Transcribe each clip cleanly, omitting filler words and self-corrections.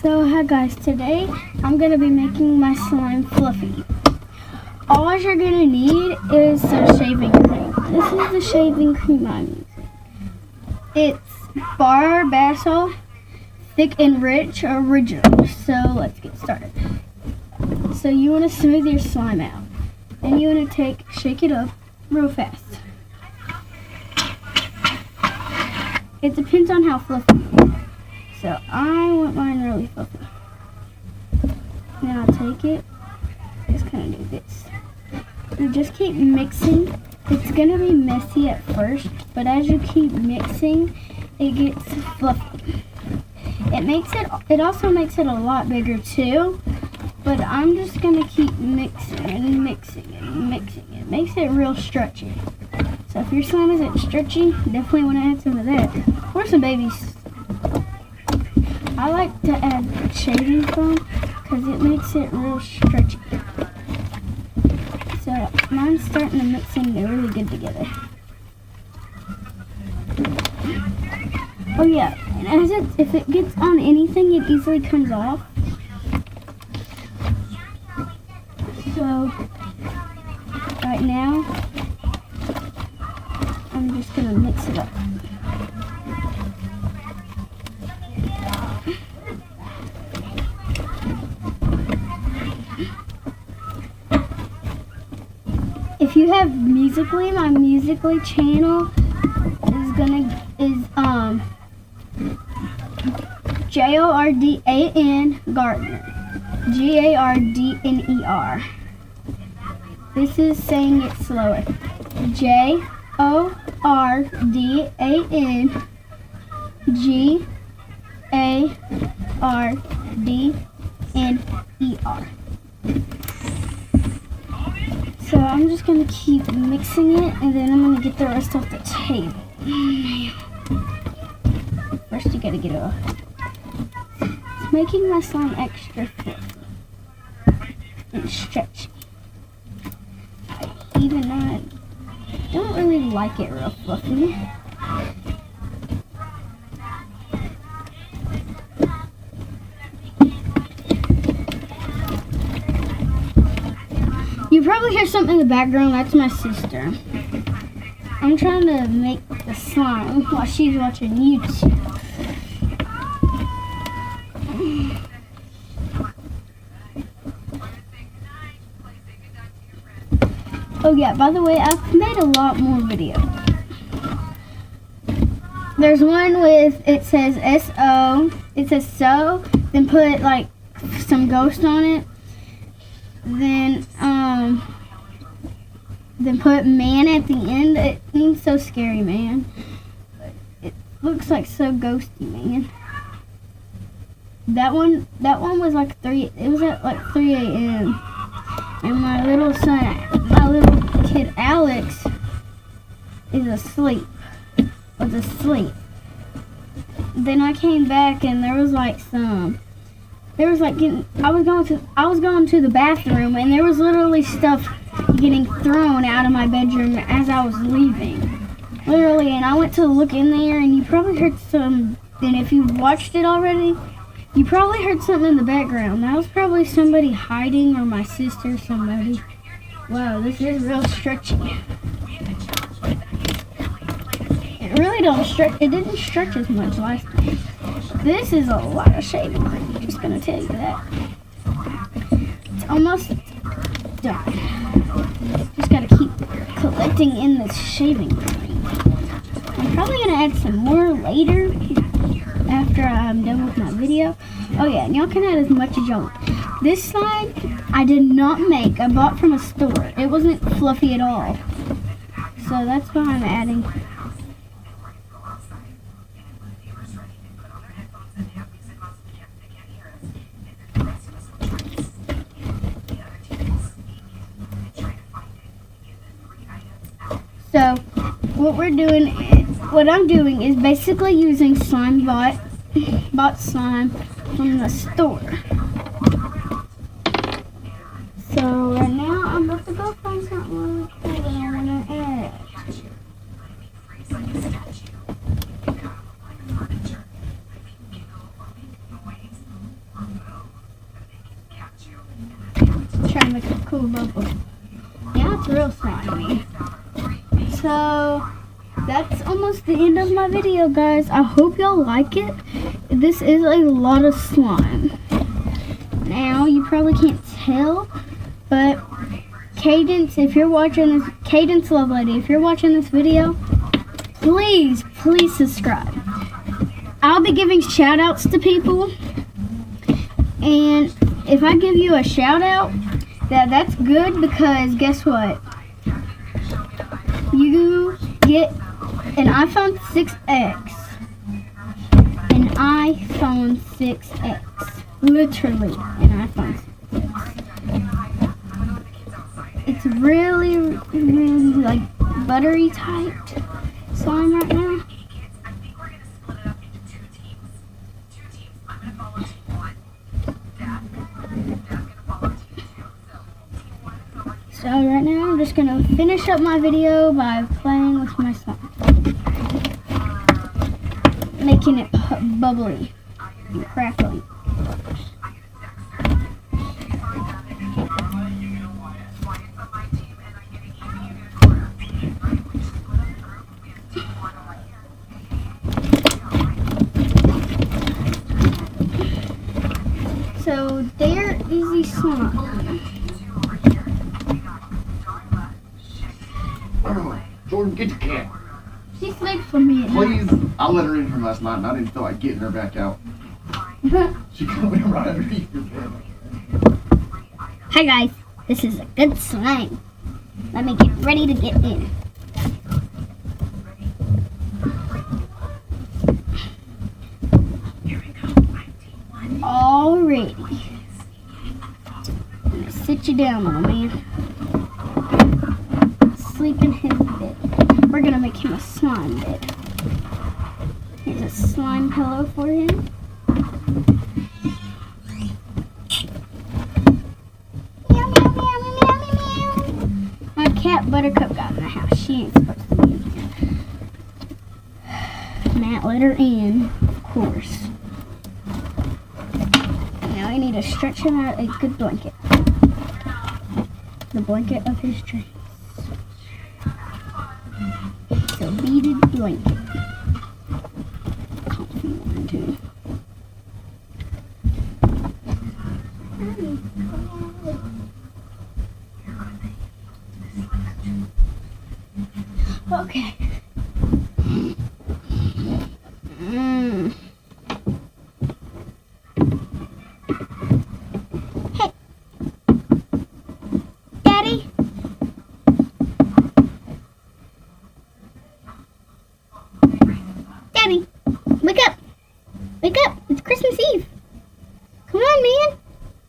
So hi guys, today I'm going to be making my slime fluffy. All you're going to need is some shaving cream. This is the shaving cream I'm using. It's Barbasol Thick and Rich Original. So let's get started. So you want to smooth your slime out. Then you want to shake it up real fast. It depends on how fluffy you want. So I want mine really fluffy. Then I'll take it, just kind of do this. You just keep mixing. It's going to be messy at first, but as you keep mixing, it gets fluffy. It also makes it a lot bigger too, but I'm just going to keep mixing and mixing and mixing. It makes it real stretchy. So if your slime isn't stretchy, definitely want to add some of that. Or some baby. I like to add shaving foam because it makes it real stretchy. So mine's starting to mix in really good together. Oh yeah, and if it gets on anything, it easily comes off. So right now, I'm just gonna mix it up. If you have Musical.ly, my Musical.ly channel is Jordan Gardner, Gardner. This is saying it slower. Jordandner. So I'm just going to keep mixing it, and then I'm going to get the rest off the table. First you got to get it off. It's making my slime extra fluffy and stretchy. Even though I don't really like it real fluffy. You probably hear something in the background. That's my sister. I'm trying to make the slime while she's watching YouTube. Oh yeah, by the way, I've made a lot more videos. There's one with, it says S-O, it says so, then put like some ghost on it. Then put man at the end. It seems so scary, man. But it looks like so ghosty, man. That one was like 3. It was at like 3 a.m. And my little kid Alex was asleep. Then I came back and I was going to the bathroom, and there was literally stuff getting thrown out of my bedroom as I was leaving. Literally, and I went to look in there, and you probably heard some, and if you've watched it already, you probably heard something in the background. That was probably somebody hiding, or my sister or somebody. Wow, this is real stretchy. It really didn't stretch as much last time. This is a lot of shaving cream, I'm just gonna tell you that. It's almost done. Just gotta keep collecting in this shaving cream. I'm probably gonna add some more later after I'm done with my video. Oh yeah, and y'all can add as much as y'all want. This slime I did not make. I bought from a store. It wasn't fluffy at all. So that's why I'm adding. So what I'm doing is basically using bought slime from the store. So right now I'm about to go find something really cool that I want to add. make a cool bubble. Now it's real slimy. So that's almost the end of my video, guys. I hope y'all like it. This is a lot of slime. Now you probably can't tell, but Cadence, if you're watching this, Cadence Love Lady, if you're watching this video, please subscribe. I'll be giving shout outs to people, and if I give you a shout out, that's good, because guess what? You get an iPhone 6X. An iPhone 6X. Literally an iPhone 6X. It's really like buttery tight slime right now. So right now I'm just going to finish up my video by playing with my slime. Making it bubbly and crackly. So there is the slime. Jordan, get your cat. She sleeps for me at night. Please. I let her in from last night and I didn't feel like getting her back out. She come in right underneath your bed. Hi guys, this is a good slime. Let me get ready to get in. Alrighty. I'm gonna sit you down, little man. Sleep in his bed. We're gonna make him a slime bed. Here's a slime pillow for him. Meow, meow, meow, meow, meow, meow. My cat Buttercup got in the house. She ain't supposed to be in here. Matt let her in, of course. Now I need to stretch him out a good blanket. The blanket of his dreams. It's a beaded blanket. Comfy one too. Okay. Hey. Daddy? Daddy, wake up. Wake up. It's Christmas Eve. Come on, man.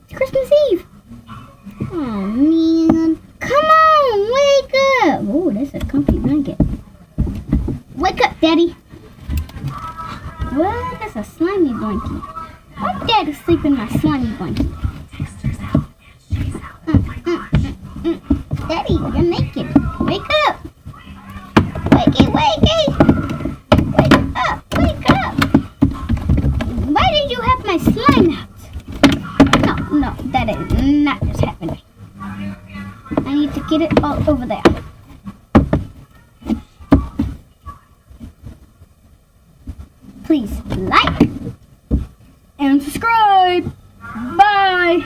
It's Christmas Eve. Oh, man. Come on, wake up. Oh, that's a comfy blanket. Wake up, Daddy. What? That's a slimy blanket. Why did Daddy sleep in my slimy blanket? Daddy, you're naked. Wake up. Wakey, wakey. Wake up, wake up. Why did you have my slime out? No, that is not just happening. I need to get it all over there. Please like and subscribe. Bye.